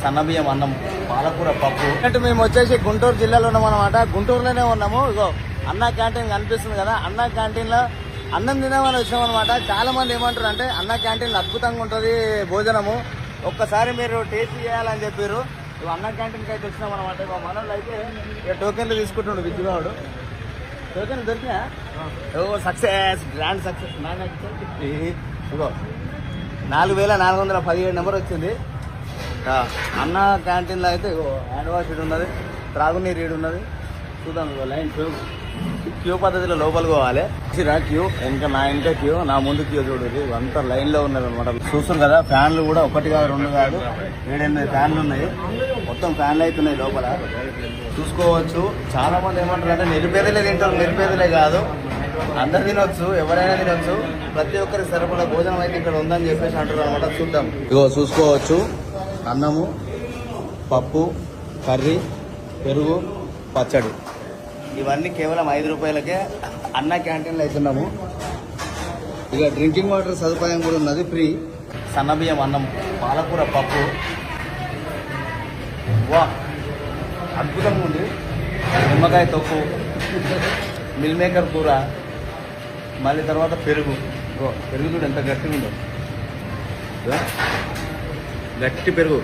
సన్నబియ్యం అన్నం, పాలకూర పప్పు. అంటే మేము వచ్చేసి గుంటూరు జిల్లాలో ఉన్నాం అనమాట. గుంటూరులోనే ఉన్నాము. ఇగో అన్న క్యాంటీన్ కనిపిస్తుంది కదా, అన్న క్యాంటీన్ లో అన్నం తినామని వచ్చాం అనమాట. చాలా మంది ఏమంటారు అంటే అన్న క్యాంటీన్ అద్భుతంగా ఉంటుంది భోజనము, ఒక్కసారి మీరు టేస్ట్ చేయాలని చెప్పారు. అన్న క్యాంటీన్కి అయితే వచ్చినాం అనమాట. ఇక మనోళ్ళు అయితే ఇక టోకెన్లు తీసుకుంటుండు విద్యుగాడు. టోకెన్ దొరికినా ఓ సక్సెస్, గ్రాండ్ సక్సెస్. ఇగో 4417 నెంబర్ వచ్చింది. అన్న క్యాంటీన్లో అయితే హ్యాండ్ వాష్ ఇటు ఉన్నది, త్రాగునీరు ఇటు ఉన్నది. చూద్దాం లైన్ క్యూ పద్ధతిలో లోపలికి పోవాలి. క్యూ నా ఇంకా క్యూ, నా ముందు క్యూ చూడదు, అంతా లైన్లో ఉన్నది అనమాట. చూస్తారు కదా, ఫ్యాన్లు కూడా 1 కాదు 2 కాదు 7-8 ఫ్యాన్లు ఉన్నాయి. మొత్తం ఫ్యాన్లు అవుతున్నాయి లోపల చూసుకోవచ్చు. చాలా మంది ఏమంటారు అంటే నిరుపేదలే తింటారు. నిరుపేదలే కాదు, అందరు తినొచ్చు, ఎవరైనా తినొచ్చు. ప్రతి ఒక్కరికి సరిపడా భోజనం అయితే ఇక్కడ ఉందని చెప్పేసి అంటారు అనమాట. చూద్దాం. ఇగో చూసుకోవచ్చు, అన్నము, పప్పు, కర్రీ, పెరుగు, పచ్చడి, ఇవన్నీ కేవలం 5 రూపాయలకే అన్న క్యాంటీన్లో అవుతున్నాము. ఇక డ్రింకింగ్ వాటర్ సదుపాయం కూడా ఉన్నది, ఫ్రీ. సన్నబియ్యం అన్నం, పాలకూర పప్పు, వా అద్భుతంగా ఉంది. నిమ్మకాయ తొక్కు, మిల్ మేకర్ కూర, మళ్ళీ తర్వాత పెరుగు. పెరుగు చూడు ఎంత గట్టిగా ఉందో, గట్టి పెరుగు.